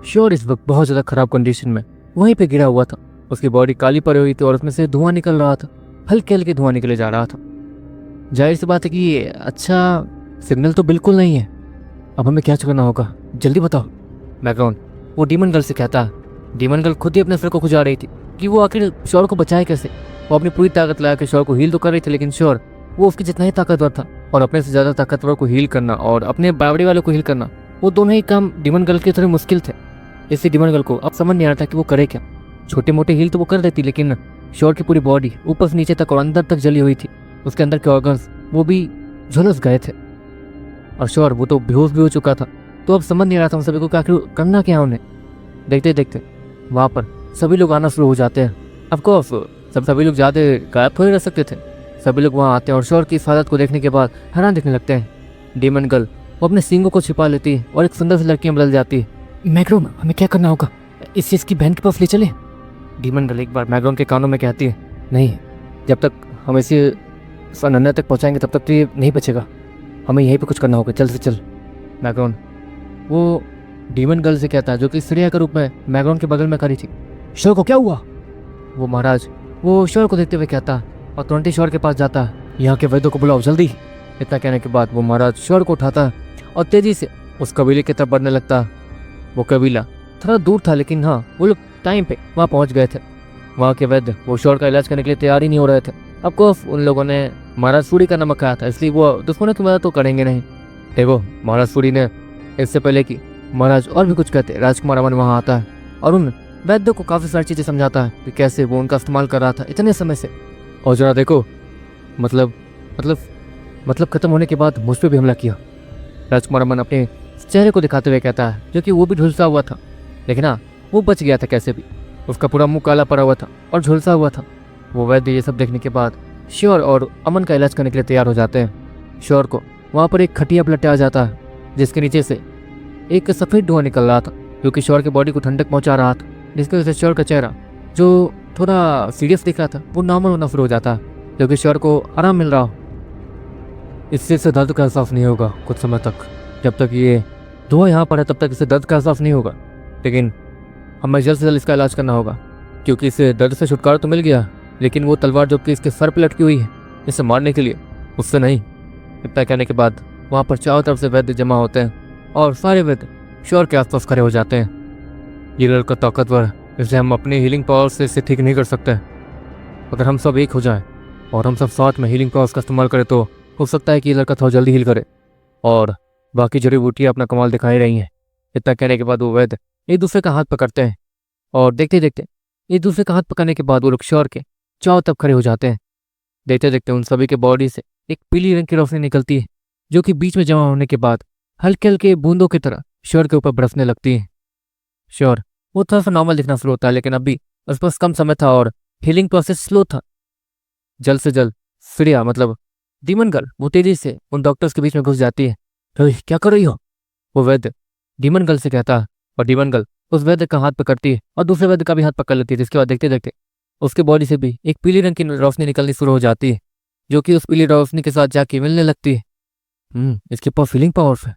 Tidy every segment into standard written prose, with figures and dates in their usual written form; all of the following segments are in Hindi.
श्योर इस वक्त बहुत ज़्यादा खराब कंडीशन में वहीं पे गिरा हुआ था। उसकी बॉडी काली पड़ी हुई थी और उसमें से धुआं निकल रहा था, हल्के हल्के धुआं निकले जा रहा था। जाहिर सी बात है कि ये अच्छा सिग्नल तो बिल्कुल नहीं है। अब हमें क्या करना होगा, जल्दी बताओ। मैक्रोन वो डीमन गर्ल से कहता। डीमन गर्ल खुद ही अपने सिर को खुजा रही थी कि वो आखिर श्योर को बचाए कैसे। वो अपनी पूरी ताकत लगा के श्योर को हील तो कर रही थी, लेकिन श्योर वो उसकी जितना ही ताकतवर था और अपने से ज़्यादा ताकतवर को हील करना और अपने बावड़ी वाले को हील करना, वो दोनों ही काम डीमन गर्ल के थोड़े मुश्किल थे। इससे डीमन गर्ल को अब समझ नहीं आ रहा था कि वो करे क्या। छोटे मोटे हील तो वो कर देती, लेकिन श्योर की पूरी बॉडी ऊपर से नीचे तक और अंदर तक जली हुई थी। उसके अंदर के ऑर्गन्स वो भी झुलस गए थे और श्योर वो तो बेहोश भी हो चुका था। तो अब समझ नहीं आ रहा था उन सभी को आखिर करना क्या उन्हें। देखते देखते वहाँ पर सभी लोग आना शुरू हो जाते हैं। ऑफकोर्स सभी लोग ज़्यादा गायब थोड़े रह सकते थे। सभी लोग वहाँ आते हैं और श्योर की इस हालत को देखने के बाद हैरान दिखने लगते हैं। डीमन गर्ल वो अपने सींगों को छिपा लेती है और एक सुंदर सी लड़की में बदल जाती है। मैक्रोन हमें क्या करना होगा, इस चीज़ की बहन के पास ले चले। डीमन गर्ल एक बार मैक्रोन के कानों में कहती है, नहीं, जब तक हम इसे अनन्या तक पहुँचाएंगे तब तक तो ये नहीं बचेगा। हमें यहीं पर कुछ करना होगा, जल्द से चल। मैक्रोन वो डीमन गर्ल से कहता है, जो कि श्रेया के रूप में मैक्रोन के बगल में खड़ी थी। श्योर को क्या हुआ? वो महाराज वो श्योर को देखते हुए कहता और तुरंत ही श्योर के पास जाता है। यहाँ के वैद्यों को बुलाओ जल्दी। इतना कहने के बाद वो महाराज श्योर को उठाता और तेजी से उस कबीले की तरफ बढ़ने लगता। वो कबीला थोड़ा दूर था, लेकिन हाँ वो लोग टाइम पे वहाँ पहुँच गए थे। वहाँ के वैद्य वो श्योर का इलाज करने के लिए तैयार ही नहीं हो रहे थे। ऑफकोर्स उन लोगों ने महाराज सूरी का नमक खाया था, इसलिए वो दुश्मनों की मदद तो करेंगे नहीं। देखो महाराज सूरी ने इससे पहले कि महाराज और भी कुछ कहते, राजकुमार अमन वहाँ आता है और उन वैद्यों को काफ़ी सारी चीज़ें समझाता है कि कैसे वो उनका इस्तेमाल कर रहा था इतने समय से। और जरा देखो, मतलब मतलब मतलब खत्म होने के बाद मुझ पर भी हमला किया। राजकुमार अमन अपने चेहरे को दिखाते हुए कहता है, जो कि वो भी झुलसा हुआ था, लेकिन हाँ वो बच गया था कैसे भी। उसका पूरा मुंह काला पड़ा हुआ था और झुलसा हुआ था। वो वैद्य ये सब देखने के बाद श्योर और अमन का इलाज करने के लिए तैयार हो जाते हैं। श्योर को वहाँ पर एक खटिया पलट आ जाता है, जिसके नीचे से एक सफ़ेद धुआं निकल रहा था, जो कि श्योर की बॉडी को ठंडक पहुँचा रहा था, जिसकी वजह से श्योर का चेहरा जो थोड़ा सीरियस दिख रहा था वो नॉर्मल होना शुरू हो जाता है, जो कि श्योर को आराम मिल रहा हो। इससे इसे दर्द का एहसास नहीं होगा कुछ समय तक। जब तक ये धुआं यहाँ पर है तब तक इसे दर्द का एहसास नहीं होगा, लेकिन हमें जल्द से जल्द इसका इलाज करना होगा, क्योंकि इसे दर्द से छुटकारा तो मिल गया, लेकिन वो तलवार जो कि इसके सर पर लटकी हुई है इसे मारने के लिए, उससे नहीं। इतना कहने के बाद वहाँ पर चारों तरफ से वैद्य जमा होते हैं और सारे वैद्य श्योर के आसपास खड़े हो जाते हैं। ये लड़का ताकतवर है, इसे हम अपने हीलिंग पावर से इसे ठीक नहीं कर सकते। अगर हम सब एक हो जाएं और हम सब साथ में हीलिंग पावर्स का इस्तेमाल करें तो हो सकता है कि ये लड़का थोड़ा जल्दी हील करे, और बाकी जड़ी बूटियाँ अपना कमाल दिखाई रही हैं। इतना कहने के बाद वो वैद्य एक दूसरे का हाथ पकड़ते हैं और देखते देखते एक दूसरे का हाथ पकड़ने के बाद वो लोग श्योर के चारों तरफ खड़े हो जाते हैं। देखते देखते उन सभी के बॉडी से एक पीली रंग की रोशनी निकलती है, जो कि बीच में जमा होने के बाद हल्के हल्के बूंदों की तरह श्योर के ऊपर बरसने लगती है। श्योर वो थोड़ा सा नॉर्मल दिखना शुरू होता है, लेकिन अभी उस पास कम समय था और हीलिंग प्रोसेस स्लो था। जल्द से जल्द श्रेया मतलब डीमन गर्ल वो तेजी से उन डॉक्टर्स के बीच में घुस जाती है। तो क्या कर रही हो? वो वैद्य डीमन गर्ल से कहता है और डीमन गर्ल उस वैद्य का हाथ पकड़ती है और दूसरे वैद्य का भी हाथ पकड़ लेती है, जिसके बाद देखते देखते उसके बॉडी से भी एक पीली रंग की रोशनी निकलनी शुरू हो जाती है, जो कि उस पीली रोशनी के साथ जाके मिलने लगती है। इसके पास फीलिंग पावर्स है।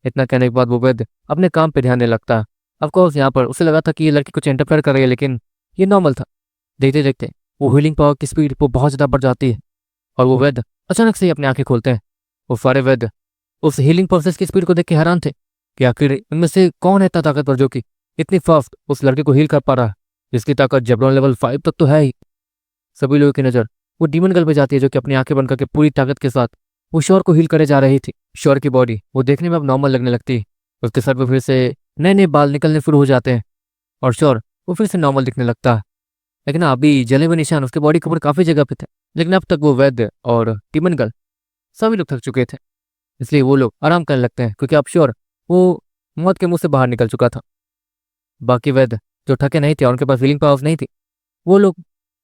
इतना कहने के बाद वो वैद्य अपने काम पे ध्यान देने लगता है। ऑफकोर्स यहाँ पर उसे लगा था कि ये लड़की कुछ इंटरफेयर कर रही है, लेकिन ये नॉर्मल था। देखते देखते वो हीलिंग पावर की स्पीड वो बहुत ज़्यादा बढ़ जाती है और वो वैद्य अचानक से ही अपनी आंखें खोलते हैं। वो सारे वैद्य उस हीलिंग प्रोसेस की स्पीड को देख के हैरान थे कि आखिर इनमें से कौन है इतना ताकतवर जो कि इतनी फास्ट उस लड़के को हील कर पा रहा है, जिसकी ताकत जेब्रॉन लेवल 5 तक तो है ही। सभी लोगों की नज़र वो डीमन गर्ल पे जाती है, जो कि अपनी आंखें बंद करके पूरी ताकत के साथ वो श्योर को हील करे जा रही थी। श्योर की बॉडी वो देखने में अब नॉर्मल लगने लगती है। उसके सर पर फिर से नए नए बाल निकलने शुरू हो जाते हैं और श्योर वो फिर से नॉर्मल दिखने लगता है। लेकिन अभी जले हुए निशान उसके बॉडी के ऊपर काफ़ी जगह पे थे, लेकिन अब तक वो वैद्य और डीमन गर्ल सभी लोग थक चुके थे, इसलिए वो लोग आराम करने लगते हैं, क्योंकि अब श्योर वो मौत के मुंह से बाहर निकल चुका था। बाकी वैद्य जो थके नहीं थे और उनके पास हीलिंग पावर्स नहीं थी, वो लोग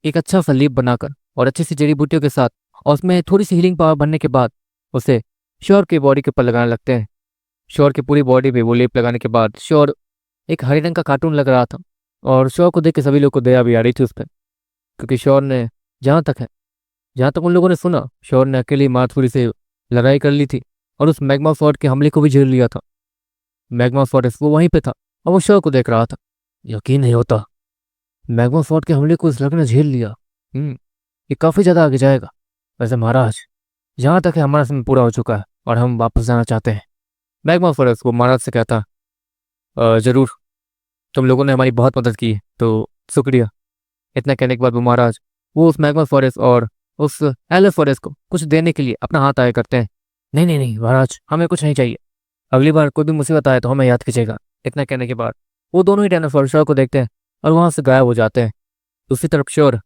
एक अच्छा सा लीप बनाकर और अच्छी सी जड़ी बूटियों के साथ और उसमें थोड़ी सी हीलिंग पावर बनने के बाद उसे श्योर की बॉडी के ऊपर लगाने लगते हैं। श्योर की पूरी बॉडी पे वो लेप लगाने के बाद श्योर एक हरे रंग का कार्टून लग रहा था और श्योर को देख के सभी लोग को दया भी आ रही थी उस पर, क्योंकि श्योर ने जहाँ तक उन लोगों ने सुना, श्योर ने अकेली माथुरी से लड़ाई कर ली थी और उस मैग्मा फोर्ट के हमले को भी झेल लिया था। मैग्मा फोर्ट वो वहीं पे था और वो शोर को देख रहा था। यकीन नहीं होता, मैग्मा फोर्ट के हमले को इस लड़के ने झेल लिया। ये काफ़ी ज़्यादा आगे जाएगा। वैसे महाराज, यहाँ तक है हमारा समय पूरा हो चुका है और हम वापस जाना चाहते हैं। मैग्मा फोर्ट वो महाराज से कहता, ज़रूर, तुम लोगों ने हमारी बहुत मदद की है, तो शुक्रिया। इतना कहने के बाद वो महाराज वो उस मैग्मा फॉरेस्ट और उस एलिफ फॉरेस्ट को कुछ देने के लिए अपना हाथ आया करते हैं। नहीं नहीं नहीं महाराज, हमें कुछ नहीं चाहिए। अगली बार कोई भी मुसीबत आए तो हमें याद कीजिएगा। इतना कहने के बाद वो दोनों ही डायनासोर शोर को देखते हैं और वहां से गायब हो जाते हैं। दूसरी तरफ शोर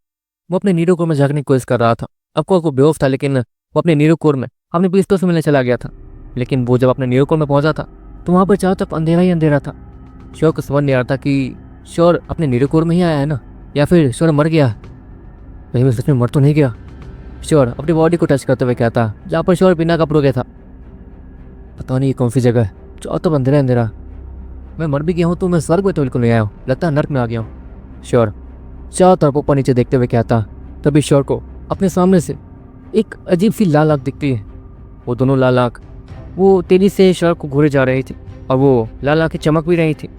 वो अपने नीरो कोर में झांकने की कोशिश कर रहा था। अब को बेवकूफ था, लेकिन वो अपने नीरो कोर में अपने दोस्तों से मिलने चला गया था। लेकिन वो जब अपने नीरो कोर में पहुंचा था तो वहां पर चारों तरफ अंधेरा ही अंधेरा था। शोर को समझ नहीं आ रहा था कि शोर अपने नीरो कोर में ही आया है ना, या फिर शोर मर गया। कहीं मैं सच में मर तो नहीं गया। शोर अपनी बॉडी को टच करते हुए कहता, जहाँ पर शोर बिना कपड़ों के था। पता नहीं कौन सी जगह है, चारों तरफ अंधेरा अंधेरा। मैं मर भी गया हूँ तो मैं स्वर्ग में तो बिल्कुल नहीं आया हूँ, लगता है नर्क में आ गया हूँ। शोर चारों तरफ ऊपर नीचे देखते हुए कहता। तभी शोर को अपने सामने से एक अजीब सी लाल आँख दिखती है। वो दोनों लाल आँख वो तेजी से शोर को घूरे जा रही थी और वो लाल आँखें चमक भी रही थी।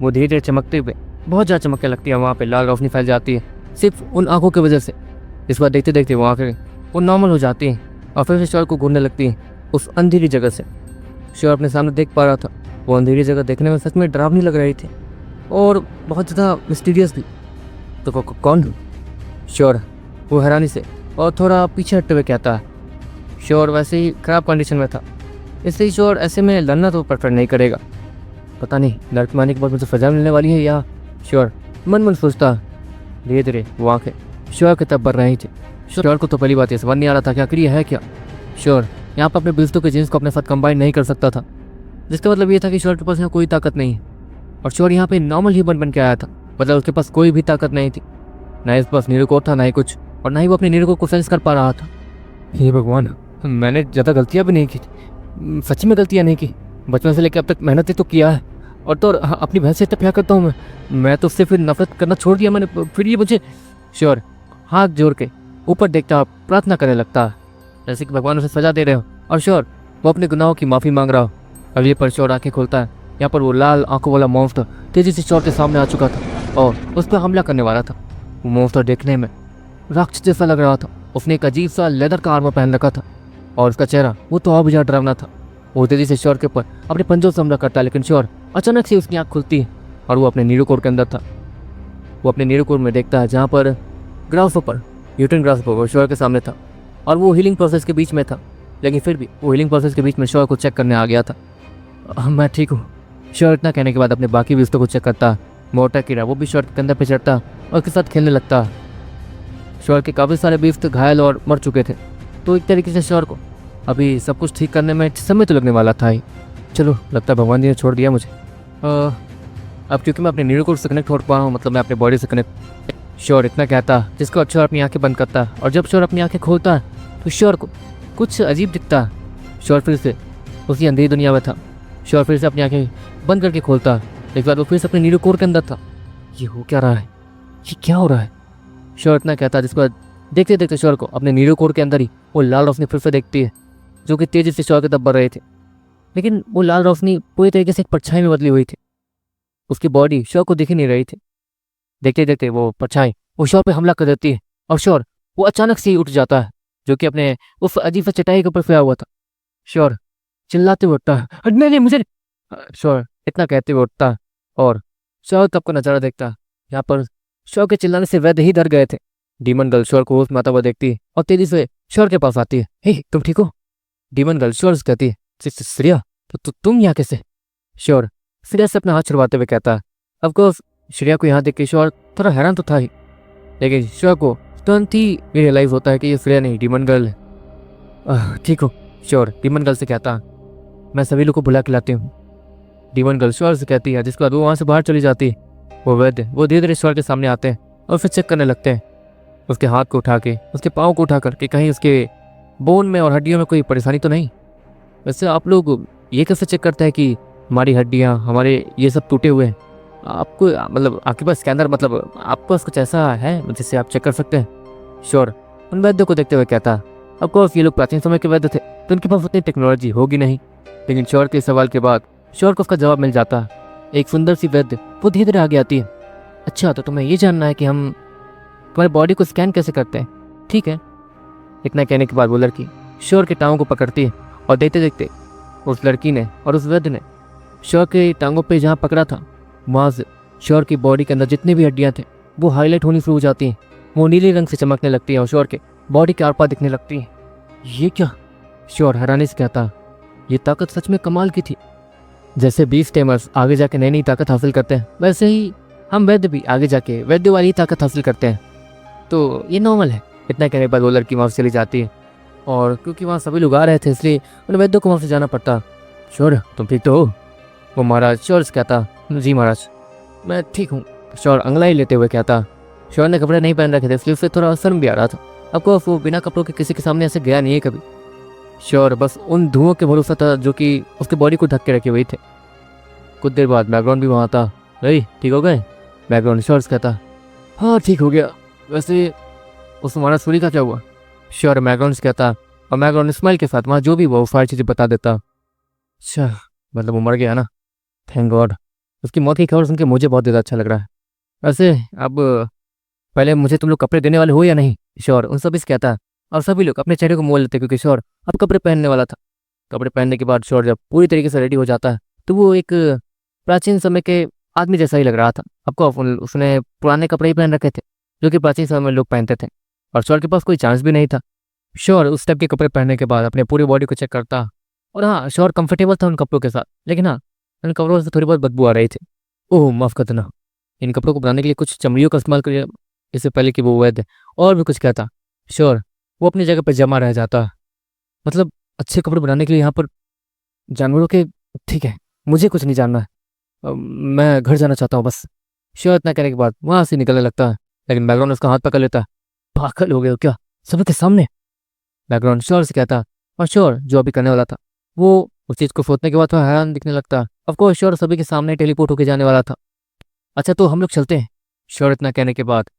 वो धीरे धीरे चमकते हुए बहुत ज़्यादा चमकने लगती है। वहाँ पे लाल रोशनी फैल जाती है सिर्फ उन आँखों की वजह से। इस बार देखते देखते वो आँखें वो नॉर्मल हो जाती हैं और फिर से शोर को घूरने लगती हैं उस अंधेरी जगह से। शोर अपने सामने देख पा रहा था, वो अंधेरी जगह देखने में सच में डरावनी लग रही थी और बहुत ज़्यादा मिस्टीरियस भी। तो कौन? शोर वो हैरानी से और थोड़ा पीछे हटते हुए कहता है। शोर वैसे ही खराब कंडीशन में था, इसलिए शोर ऐसे में लड़ना तो प्रेफर नहीं करेगा। पता नहीं नर्क में आने के बाद मुझे सजा मिलने वाली है या। शोर मन मन सोचता। धीरे धीरे वो आंखें शोर की तरफ बढ़ रही थी। शोर को तो पहली बात ये समझ नहीं आ रहा था कि आखिर ये है क्या। शोर यहाँ पर अपने दोस्तों के जीन्स को अपने साथ कंबाइन नहीं कर सकता था, जिसका मतलब ये था कि शोर के पास यहाँ कोई ताकत नहीं है। और शोर यहाँ पे नॉर्मल ह्यूमन बन के आया था, मतलब उसके पास कोई भी ताकत नहीं थी। ना इसके पास नीरो कोर था, ना ही कुछ, और ना ही वो अपने नीरो कोर को सेंस कर पा रहा था। हे भगवान, मैंने ज़्यादा गलतियाँ भी नहीं की, सच्ची में गलतियाँ नहीं की। बचपन से लेकर अब तक मेहनत ही तो किया है, और तो अपनी बहन से इतना प्यार करता हूँ मैं तो उससे फिर नफरत करना छोड़ दिया मैंने। फिर ये मुझे। शोर हाथ जोड़ के ऊपर देखता प्रार्थना करने लगता है, जैसे कि भगवान उसे सजा दे रहे हो। और शोर वो अपने गुनाहों की माफ़ी मांग रहा हो। अगली पर शोर आंखें खोलता है। यहाँ पर वो लाल आंखों वाला मॉन्स्टर तेजी से शोर के सामने आ चुका था और उस पर हमला करने वाला था। वो मॉन्स्टर देखने में राक्षस जैसा लग रहा था। उसने एक अजीब सा लेदर का आर्मर पहन रखा था और उसका चेहरा वो तो और भी ज़्यादा डरावना था। वो तेजी से शोर के ऊपर अपने पंजों से हमला करता है, लेकिन शोर अचानक से उसकी आँख खुलती है और वो अपने नीरो कोर के अंदर था। वो अपने नीरो कोर में देखता है जहाँ पर ग्रासहोपर, न्यूटन ग्रासहोपर शोर के सामने था और वो हीलिंग प्रोसेस के बीच में था। लेकिन फिर भी वो हीलिंग प्रोसेस के बीच में शोर को चेक करने आ गया था। मैं ठीक हूँ। शोर इतना कहने के बाद अपने बाकी दोस्तों को चेक करता। मोटा कीड़ा वो भी शोर के कंधे पे चढ़ता और उसके साथ खेलने लगता। शोर के काफ़ी सारे बीफ घायल और मर चुके थे, तो एक तरीके से शोर को अभी सब कुछ ठीक करने में समय तो लगने वाला था ही। चलो, लगता है भगवान जी ने छोड़ दिया मुझे। अब क्योंकि मैं अपने नीरो कोर से कनेक्ट हो पा रहा हूँ, मतलब मैं अपने बॉडी से कनेक्ट। शोर इतना कहता जिसको शोर अपनी आंखें बंद करता है, और जब शोर अपनी आंखें खोलता है तो शोर को कुछ अजीब दिखता है। शोर फिर से उसी अंधेरी दुनिया में था। शोर फिर से अपनी आंखें बंद करके खोलता है। एक बार वो फिर से अपने नीरो कोर के अंदर था। ये हो क्या रहा है, ये क्या हो रहा है? शोर इतना कहता जिसके बाद देखते देखते शोर को अपने नीरो कोर के अंदर ही वो लाल रोशनी फिर से देखती है, जो कि तेजी से शोर के तरफ बढ़ रहे थे। लेकिन वो लाल रोशनी पूरी तरीके से एक परछाई में बदली हुई थी। उसकी बॉडी शोर को दिख ही नहीं रही थी। देखते देखते वो परछाई वो शोर पे हमला कर देती है और शोर वो अचानक से ही उठ जाता है, जो कि अपने उस अजीब सा चटाई के ऊपर सोया हुआ था। शोर चिल्लाते हुए उठता है, नहीं नहीं मुझे। शोर इतना कहते हुए उठता है और शोर तब का नजारा देखता है। यहाँ पर शोर के चिल्लाने से वैद्य ही डर गए थे। डीमन गर्ल शोर को होश में आता हुआ देखती है और तेजी से शोर के पास आती है। हे, तुम ठीक हो? डीमन गर्ल शोर से कहती है, श्रेया तो तुम यहाँ कैसे? शोर श्रेया से अपना हाथ छुड़वाते हुए कहता है। ऑफकोर्स श्रेया को यहाँ देख के शोर थोड़ा हैरान तो था ही, लेकिन शोर को तुरंत ही रियलाइज होता है कि ये श्रेया नहीं डीमन गर्ल है। ठीक हो? शोर डीमन गर्ल से कहता, मैं सभी लोग को बुला के लाती हूँ। डीमन गर्ल शोर से कहती है, जिसके बाद वो वहाँ से बाहर चली जाती है। वो वैद्य वो धीरे धीरे शोर के सामने आते हैं और फिर चेक करने लगते हैं, उसके हाथ को उठा के, उसके पाँव को उठा कर कि कहीं उसके बोन में और हड्डियों में कोई परेशानी तो नहीं। वैसे आप लोग ये कैसे चेक करते हैं कि हमारी हड्डियाँ हमारे ये सब टूटे हुए हैं? आपको मतलब आपके पास स्कैनर, मतलब आपके पास कुछ ऐसा है जिससे आप चेक कर सकते हैं? शोर उन वैद्यों को देखते हुए कहता, ऑफकोर्स ये लोग प्राचीन समय के वैद्य थे तो उनके पास उतनी टेक्नोलॉजी होगी नहीं। लेकिन शोर के सवाल के बाद शोर को उसका जवाब मिल जाता। एक सुंदर सी वैद्य वो धीरे धीरे आगे आती है। अच्छा, तो तुम्हें ये जानना है कि हम तुम्हारी बॉडी को स्कैन कैसे करते हैं? ठीक है। इतना कहने के बाद वो लड़की श्योर के टांगों को पकड़ती है और देखते देखते उस लड़की ने और उस वैद्य ने श्योर के टांगों पे जहाँ पकड़ा था वहाँ से श्योर की बॉडी के अंदर जितनी भी हड्डियाँ थे वो हाईलाइट होनी शुरू हो जाती हैं। वो नीले रंग से चमकने लगती है और श्योर के बॉडी के आर पार दिखने लगती है। ये क्या? श्योर हैरानी से कहता, ये ताकत सच में कमाल की थी। जैसे बीस टेमर्स आगे जाके नई नई ताकत हासिल करते हैं वैसे ही हम वैद्य भी आगे जाके वैद्य वाली ताकत हासिल करते हैं, तो ये नॉर्मल है। इतना कहने के बाद वो लड़की वहाँ से चली जाती है और क्योंकि वहाँ सभी लोग आ रहे थे इसलिए उन वैद्यों को वहाँ से जाना पड़ता। श्योर तुम ठीक तो हो? वो महाराज श्योर से कहता, जी महाराज मैं ठीक हूँ। श्योर अंगलाई लेते हुए कहता, श्योर ने कपड़े नहीं पहन रखे थे इसलिए उससे थोड़ा शर्म भी आ रहा था। आपको वो बिना कपड़ों के किसी के सामने ऐसे गया नहीं है कभी। श्योर बस उन धुओं के भरोसा था जो कि उसके बॉडी को ढक के रखे हुए थे। कुछ देर बाद बैकग्राउंड भी वहाँ था। भाई ठीक हो गए? बैकग्राउंड श्योर से कहता, हाँ ठीक हो गया। वैसे उस महाराज सूरी का क्या हुआ? श्योर बैकग्राउंड से कहता और बैकग्राउंड स्माइल के साथ वहाँ जो भी वो सारी चीज़ें बता देता। अच्छा मतलब वो मर गया ना, थैंक गॉड। उसकी मौत की खबर सुन के मुझे बहुत ज़्यादा अच्छा लग रहा है। वैसे अब पहले मुझे तुम लोग कपड़े देने वाले हो या नहीं? श्योर उन सभी से कहता और सभी लोग अपने चेहरे को मोल लेते क्योंकि श्योर अब कपड़े पहनने वाला था। कपड़े पहनने के बाद श्योर जब पूरी तरीके से रेडी हो जाता है तो वो एक प्राचीन समय के आदमी जैसा ही लग रहा था। आपको उसने पुराने कपड़े ही पहन रखे थे जो कि प्राचीन समय में लोग पहनते थे और श्योर के पास कोई चांस भी नहीं था। श्योर उस टाइप के कपड़े पहनने के बाद अपने पूरी बॉडी को चेक करता और हाँ श्योर कंफर्टेबल था उन कपड़ों के साथ, लेकिन हाँ इन कपड़ों से थोड़ी बहुत बदबू आ रही थी। ओह माफ़ कर देना, इन कपड़ों को बनाने के लिए कुछ चमड़ियों का इस्तेमाल करिए इससे पहले कि वो वैद्य और भी कुछ कहता। श्योर वो अपनी जगह पर जमा रह जाता। मतलब अच्छे कपड़े बनाने के लिए यहाँ पर जानवरों के, ठीक है मुझे कुछ नहीं जानना है, मैं घर जाना चाहता हूँ बस। श्योर इतना कहने के बाद वहाँ से निकलने लगता है, लेकिन बैकग्राउंड उसका हाथ पकड़ लेता है। पागल हो गए हो क्या सबके सामने? बैकग्राउंड श्योर से कहता और श्योर जो अभी करने वाला था वो उस चीज़ को सोचने के बाद थोड़ा हैरान दिखने लगता। ऑफकोर्स श्योर सभी के सामने टेलीपोर्ट होकर जाने वाला था। अच्छा तो हम लोग चलते हैं। श्योर इतना कहने के बाद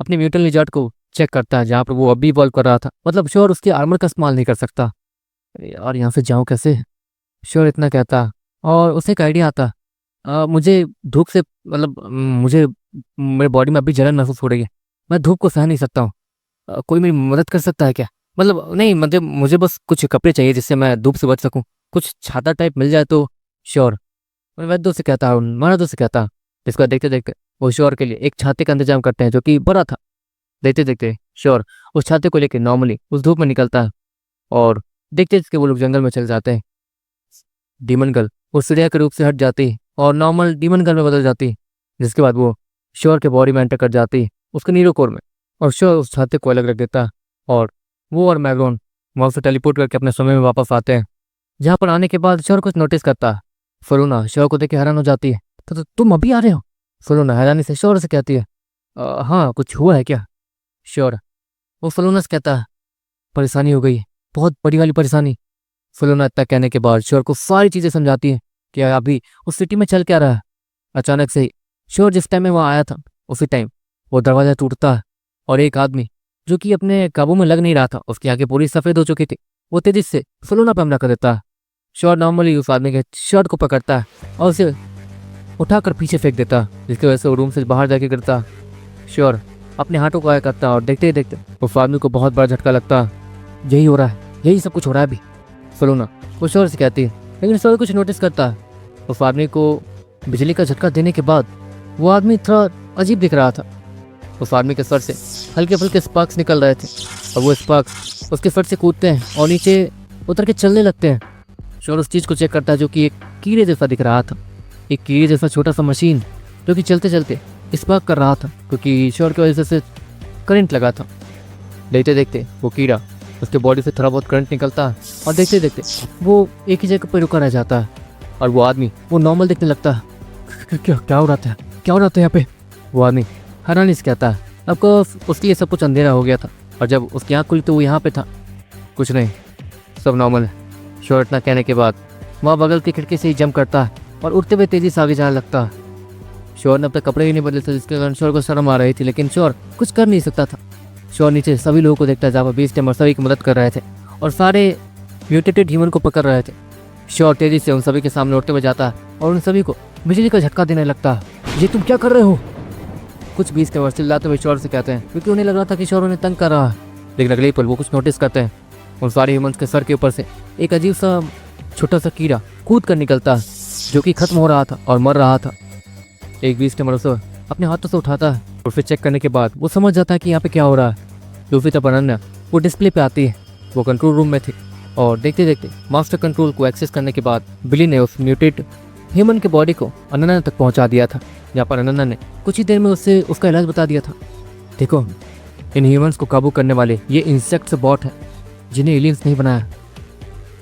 अपनी म्यूटेंट लिजर्ड को चेक करता है जहाँ पर वो अभी इवॉल्व कर रहा था। मतलब श्योर उसके आर्मर का इस्तेमाल नहीं कर सकता। यार यहाँ से जाऊँ कैसे? श्योर इतना कहता और उसे एक आइडिया आता, मुझे धूप से मतलब मुझे मेरे बॉडी में अभी जलन महसूस हो रही है, मैं धूप को सह नहीं सकता हूँ, कोई मेरी मदद कर सकता है क्या? मतलब नहीं मतलब मुझे बस कुछ कपड़े चाहिए जिससे मैं धूप से बच सकूँ, कुछ छाता टाइप मिल जाए तो। श्योर वैद्यों से कहता है महाराजों से कहता, जिसको देखते देखते वो श्योर के लिए एक छाते का इंतजाम करते हैं जो कि बड़ा था। देखते देखते श्योर उस छाते को लेकर नॉर्मली उस धूप में निकलता है और देखते देखते वो लोग जंगल में चले जाते हैं। डीमन गर्ल उस चिड़िया के रूप से हट जाती और नॉर्मल डीमन गर्ल में बदल जाती, जिसके बाद वो श्योर के बॉडी में एंटर कर जाती उसके नीरो कोर में और श्योर उस छाते को अलग रख देता और वो और मैग्रोन वहाँ से टेलीपोर्ट करके अपने समय में वापस आते हैं। जहाँ पर आने के बाद श्योर कुछ नोटिस करता है। फलूना श्योर को देख के हैरान हो जाती है। तो तुम अभी आ रहे हो? फलूना हैरानी से श्योर से कहती है, हाँ कुछ हुआ है क्या? श्योर वो फलूना से कहता है, परेशानी हो गई, बहुत बड़ी वाली परेशानी। फलूना इतना कहने के बाद श्योर को सारी चीज़ें समझाती है कि अभी उस सिटी में चल क्या रहा है। अचानक से ही श्योर जिस टाइम में वहाँ आया था उसी टाइम वो दरवाज़ा टूटता है और एक आदमी जो कि अपने काबू में लग नहीं रहा था, उसकी आंखें पूरी सफ़ेद हो चुकी थी, वो तेजी से फलूना पर हमला कर देता है। श्योर नॉर्मली उस आदमी के शर्ट को पकड़ता है और उसे उठाकर पीछे फेंक देता, जिसकी वजह से वो रूम से बाहर जाके गिरता। श्योर अपने हाथों को आया करता और देखते ही देखते उस आदमी को बहुत बड़ा झटका लगता। यही हो रहा है, यही सब कुछ हो रहा है अभी, फलूना वो श्योर से कहती है। लेकिन श्योर कुछ नोटिस करता है, उस आदमी को बिजली का झटका देने के बाद वो आदमी थोड़ा अजीब दिख रहा था। उस आदमी के सर से हल्के फुल्के स्पार्क्स निकल रहे थे और वो स्पार्क्स उसके सर से कूदते हैं और नीचे उतर के चलने लगते हैं। श्योर उस चीज़ को चेक करता है जो कि एक कीड़े जैसा दिख रहा था, एक कीड़े जैसा छोटा सा मशीन जो कि चलते चलते स्पार्क कर रहा था क्योंकि श्योर की वजह से करंट लगा था। देखते देखते वो कीड़ा उसके बॉडी से थोड़ा बहुत करंट निकलता है और देखते देखते वो एक ही जगह पर रुका रह जाता है और वो आदमी वो नॉर्मल दिखने लगता है। क्या हो रहा था, क्या हो रहा था यहाँ पे? वो आदमी हैरानी से कहता है, आपको उसके लिए सब कुछ अंधेरा हो गया था और जब उसकी आँख खुली तो वो यहाँ पे था। कुछ नहीं, सब नॉर्मल है। श्योर इतना कहने के बाद वहाँ बगल की खिड़की से ही जंप करता है और उड़ते हुए तेजी से आगे जाने लगता है। श्योर ने अब तक कपड़े ही नहीं बदले थे जिसके कारण श्योर को शर्म आ रही थी, लेकिन श्योर कुछ कर नहीं सकता था। श्योर नीचे सभी लोगों को देखता है जहाँ पर बीस टेमर सभी की मदद कर रहे थे और सारे म्यूटेटेड ह्यूमन को पकड़ रहे थे। श्योर तेजी से उन सभी के सामने उड़ते हुए जाता है और उन सभी को बिजली का झटका देने लगता है। ये तुम क्या कर रहे हो? कुछ बीस के वर्ष चिल्लाते हुए शौर से कहते हैं, क्योंकि उन्हें लग रहा था कि शौर उन्हें तंग कर रहा है। लेकिन अगले ही पल वो कुछ नोटिस करते हैं। उन सारे ह्यूमंस के सर के ऊपर से एक अजीब सा छोटा सा कीड़ा कूद कर निकलता है, जो कि खत्म हो रहा था और मर रहा था। एक बीस के उसे अपने हाथों से उठाता है और फिर चेक करने के बाद वो समझ जाता है कि यहाँ पे क्या हो रहा है। दूसरी तरफ अनन्या वो डिस्प्ले पे आती है। वो कंट्रोल रूम में थी और देखते देखते मास्टर कंट्रोल को एक्सेस करने के बाद बिली ने उस म्यूटेड ह्यूमन के बॉडी को अनन्या तक पहुंचा दिया था, जहाँ पर अनन्या ने कुछ ही देर में उससे उसका इलाज बता दिया था। देखो, इन ह्यूमंस को काबू करने वाले ये इंसेक्ट्स बॉट है जिन्हें एलियंस नहीं बनाया,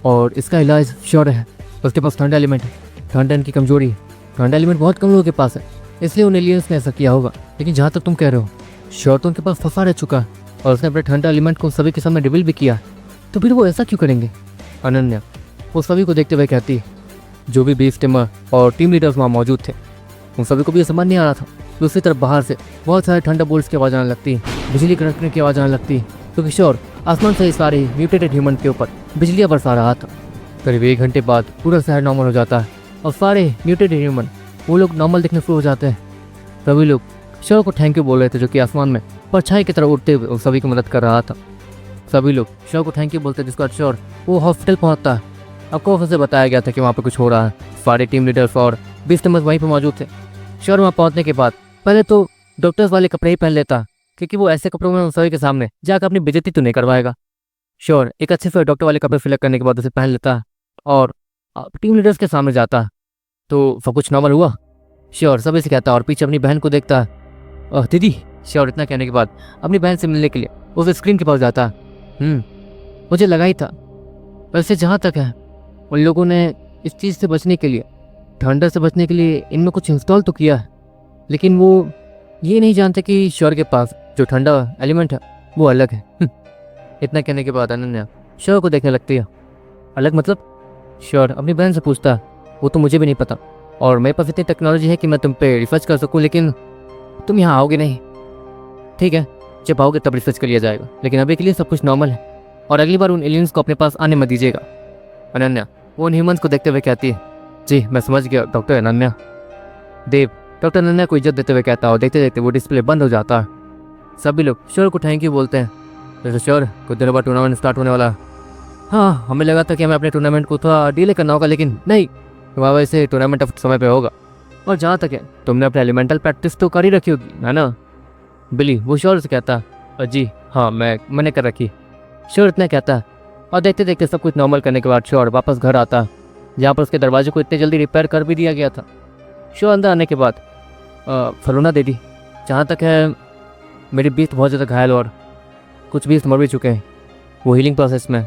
और इसका इलाज श्योर है। उसके पास ठंडा एलिमेंट है। ठंडा इनकी कमजोरी है। ठंडा एलिमेंट बहुत कम लोगों के पास है, इसलिए उन एलियंस ने ऐसा किया होगा। लेकिन जहाँ तक तुम कह रहे हो, श्योर तो उनके पास फंसा रह चुका है और उसने अपने ठंडा एलिमेंट को सभी के सामने रिवील भी किया, तो फिर वो ऐसा क्यों करेंगे? अनन्या वो सभी को देखते हुए कहती है, जो भी बीफ टिमर और टीम लीडर्स वहाँ मौजूद थे उन सभी को भी समझ नहीं आ रहा था। दूसरी तरफ बाहर से बहुत सारे ठंडा बोल्ट्स की आवाज़ आने लगती है, बिजली कड़कने की आवाज़ आने लगती है, क्योंकि श्योर आसमान से सारे म्यूटेटेड ह्यूमन के ऊपर बिजलियाँ बरसा रहा था। करीब 1 घंटे बाद पूरा शहर नॉर्मल हो जाता है और सारे म्यूटेटेड ह्यूमन वो लोग नॉर्मल दिखने शुरू हो जाते हैं। सभी लोग श्योर को थैंक यू बोल रहे थे, जो कि आसमान में परछाई की तरह उड़ते हुए उन सभी की मदद कर रहा था। सभी लोग श्योर को थैंक यू बोलते, जिसके बाद श्योर वो हॉस्पिटल पहुंचता है। आपको ऑफिस से बताया गया था कि वहाँ पे कुछ हो रहा है। सारे टीम लीडर्स और 20 मेंबर्स वहीं पे मौजूद थे। श्योर वहाँ पहुँचने के बाद पहले तो डॉक्टर्स वाले कपड़े ही पहन लेता, क्योंकि वो ऐसे कपड़ों में उन सभी के सामने जाकर अपनी बेइज्जती तो नहीं करवाएगा। श्योर एक अच्छे से डॉक्टर वाले कपड़े सिलेक्ट करने के बाद उसे पहन लेता है और टीम लीडर्स के सामने जाता है। तो सब कुछ नॉर्मल हुआ। श्योर सभी से कहता है और पीछे अपनी बहन को देखता है। दीदी। श्योर इतना कहने के बाद अपनी बहन से मिलने के लिए उस स्क्रीन के पास जाता है। मुझे लगा ही था। वैसे जहाँ तक है, उन लोगों ने इस चीज़ से बचने के लिए, ठंडा से बचने के लिए इनमें कुछ इंस्टॉल तो किया है, लेकिन वो ये नहीं जानते कि श्योर के पास जो ठंडा एलिमेंट है वो अलग है। इतना कहने के बाद अनन्या श्योर को देखने लगती है। अलग मतलब? श्योर अपनी बहन से पूछता है, वो तो मुझे भी नहीं पता, और मेरे पास इतनी टेक्नोलॉजी है कि मैं तुम पे रिसर्च कर सकूं, लेकिन तुम यहाँ आओगे नहीं। ठीक है, जब आओगे तब रिसर्च कर लिया जाएगा, लेकिन अभी के लिए सब कुछ नॉर्मल है और अगली बार उन एलियंस को अपने पास आने मत दीजिएगा। अनन्या वो उन ह्यूमंस को देखते हुए कहती है, जी मैं समझ गया डॉक्टर अनन्या। देव डॉक्टर अनन्या को इज्जत देते हुए कहता है और देखते देखते वो डिस्प्ले बंद हो जाता है। सभी लोग श्योर को थैंक यू बोलते हैं। जैसे श्योर कुछ देर बाद टूर्नामेंट स्टार्ट होने वाला है। हाँ, हमें लगा था कि हमें अपने टूर्नामेंट को थोड़ा डिले करना होगा, लेकिन नहीं, तुम्हारी वजह से टूर्नामेंट अब समय पे होगा। और जहाँ तक है, तुमने अपने एलिमेंटल प्रैक्टिस तो कर ही रखी होगी, है ना? बिली वो श्योर से कहता, जी हाँ मैंने कर रखी। श्योर इतना कहता है और देखते देखते सब कुछ नॉर्मल करने के बाद श्योर वापस घर आता है, जहाँ पर उसके दरवाजे को इतने जल्दी रिपेयर कर भी दिया गया था। श्योर अंदर आने के बाद फलूना दे दी। जहाँ तक है, मेरी बीस बहुत ज़्यादा घायल और कुछ बीस मर भी चुके हैं। वो हीलिंग प्रोसेस में,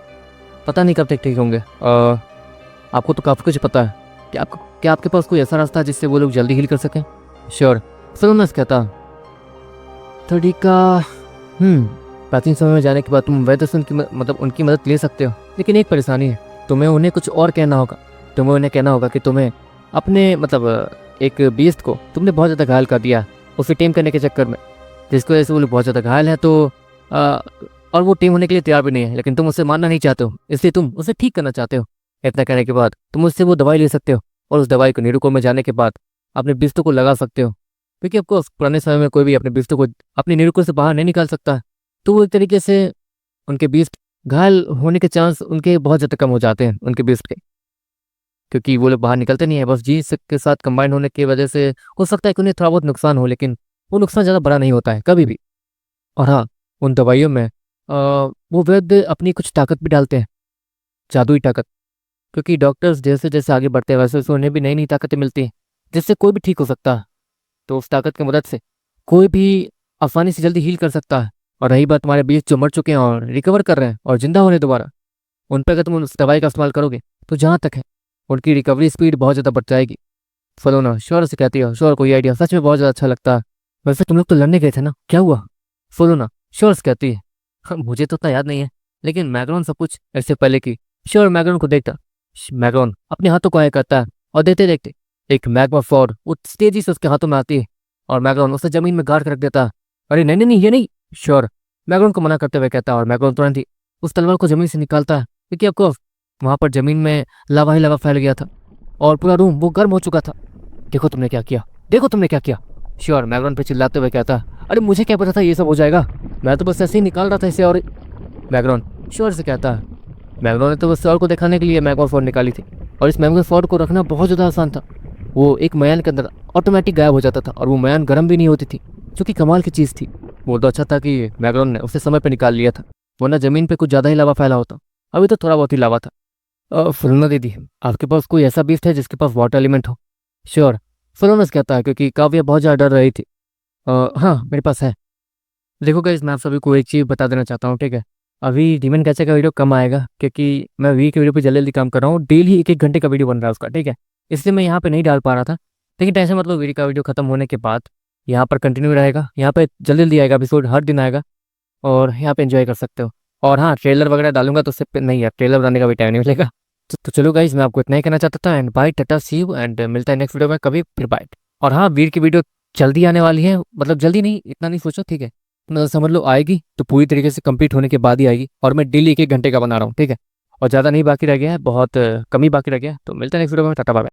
पता नहीं कब तक ठीक होंगे। आपको तो काफ़ी कुछ पता है कि क्या आपके पास कोई ऐसा रास्ता है जिससे वो लोग जल्दी हील कर सकें? श्योर फलूना से कहता, तरीका प्राचीन समय में जाने के बाद तुम वैद्य से उनकी मदद ले सकते हो, लेकिन एक परेशानी है, तुम्हें उन्हें कुछ और कहना होगा। तुम्हें उन्हें कहना होगा कि तुम्हें अपने एक बीस्ट को तुमने बहुत ज़्यादा घायल कर दिया उसे टीम करने के चक्कर में, जिसकी वजह से वो लोग बहुत ज़्यादा घायल हैं। तो और वो टीम होने के लिए तैयार भी नहीं है, लेकिन तुम उसे मानना नहीं चाहते हो, इसलिए तुम उसे ठीक करना चाहते हो। इतना करने के बाद तुम उससे वो दवाई ले सकते हो और उस दवाई को निरूको में जाने के बाद अपने बिस्तों को लगा सकते हो, क्योंकि आपको पुराने समय में कोई भी अपने बिस्तों को अपने निरूको से बाहर नहीं निकाल सकता। तो वो एक तरीके से उनके बीस्ट घायल होने के चांस उनके बहुत ज़्यादा कम हो जाते हैं, उनके बीस्ट के, क्योंकि वो लोग बाहर निकलते नहीं है। बस जी के साथ कंबाइन होने की वजह से हो सकता है कि उन्हें थोड़ा बहुत नुकसान हो, लेकिन वो नुकसान ज़्यादा बड़ा नहीं होता है कभी भी। और हाँ, उन दवाइयों में वो वैद्य अपनी कुछ ताकत भी डालते हैं, जादुई ताकत, क्योंकि डॉक्टर्स जैसे जैसे आगे बढ़ते हैं वैसे वैसे उन्हें भी नई नई ताकतें मिलती हैं, जिससे कोई भी ठीक हो सकता है। तो उस ताकत की मदद से कोई भी आसानी से जल्दी हील कर सकता है। और रही बात तुम्हारे बीच जो मर चुके हैं और रिकवर कर रहे हैं और जिंदा हो रहे हैं दोबारा, उन पर अगर तुम उस दवाई का इस्तेमाल करोगे तो जहाँ तक है उनकी रिकवरी स्पीड बहुत ज़्यादा बढ़ जाएगी। फलूना श्योर से कहती है, श्योर को ये आइडिया सच में बहुत ज़्यादा अच्छा लगता है। वैसे तुम लोग तो लड़ने गए थे ना, क्या हुआ? फलूना श्योर से कहती है, मुझे तो उतना याद नहीं है, लेकिन मैग्रॉन सब कुछ ऐसे पहले की। श्योर मैग्रॉन को देखता, मैग्रॉन अपने हाथों को आया करता है और देखते देखते एक मैग्मा फॉर उस तेजी से उसके हाथों में आती है और मैग्रॉन उसे जमीन में गाड़ कर रख देता है। अरे नहीं नहीं नहीं, ये नहीं। श्योर मैग्रॉन को मना करते हुए कहता है और मैग्रॉन तुरंत ही उस तलवार को जमीन से निकालता है, क्योंकि ऑफकोर्स वहाँ पर जमीन में लावा ही लावा फैल गया था और पूरा रूम वो गर्म हो चुका था। देखो तुमने क्या किया, देखो तुमने क्या किया। श्योर मैगरॉन पे चिल्लाते हुए कहता, अरे मुझे क्या पता था ये सब हो जाएगा, मैं तो बस ऐसे ही निकाल रहा था इसे। और मैगरॉन श्योर से कहता है, मैगरॉन ने तो बस श्योर को दिखाने के लिए मैगवर फोर्ड निकाली थी, और इस मैगवर फोर्ड को रखना बहुत ज़्यादा आसान था। वो एक मयान के अंदर ऑटोमेटिक गायब हो जाता था, और वो मयान गर्म भी नहीं होती थी, जो कि कमाल की चीज़ थी। वो तो अच्छा था कि मैगरॉन ने उसे समय पर निकाल लिया था, वरना ज़मीन पे कुछ ज़्यादा ही लावा फैला होता। अभी तो थोड़ा बहुत ही लावा था। फिलोना दीदी, आपके पास कोई ऐसा बीस्ट है जिसके पास वाटर एलिमेंट हो? श्योर, फिलोनस कहता है, क्योंकि काव्या बहुत ज़्यादा डर रही थी। हाँ मेरे पास है। देखो गाइस, मैं आप सभी को एक चीज़ बता देना चाहता हूँ, ठीक है? अभी डीमन कैचे का वीडियो कम आएगा, क्योंकि मैं वीक के वीडियो पे जल्दी जल्दी काम कर रहा हूँ। डेली एक एक घंटे का वीडियो बन रहा है उसका, ठीक है? इसलिए मैं यहाँ पे नहीं डाल पा रहा था। लेकिन टेंशन मतलब, वीडियो का वीडियो खत्म होने के बाद यहाँ पर कंटिन्यू रहेगा, यहाँ पे जल्दी जल्दी आएगा एपिसोड, हर दिन आएगा, और यहाँ पे एंजॉय कर सकते हो। और हाँ, ट्रेलर वगैरह डालूंगा तो उससे नहीं यार, ट्रेलर बनाने का भी टाइम नहीं मिलेगा। तो चलो गाइस, मैं आपको इतना ही कहना चाहता था। And bye, tata, see you, and मिलता है नेक्स्ट वीडियो में कभी, फिर बाय। और हाँ, वीर की वीडियो जल्दी आने वाली है, मतलब जल्दी नहीं, इतना नहीं सोचो, ठीक है? मतलब समझ लो आएगी तो पूरी तरीके से कंप्लीट होने के बाद ही आएगी, और मैं डेली एक एक घंटे का बना रहा हूँ, ठीक है? और ज़्यादा नहीं बाकी रह गया है, बहुत कम ही बाकी रह गया है। तो मिलते हैं नेक्स्ट वीडियो में, टाटा बाय।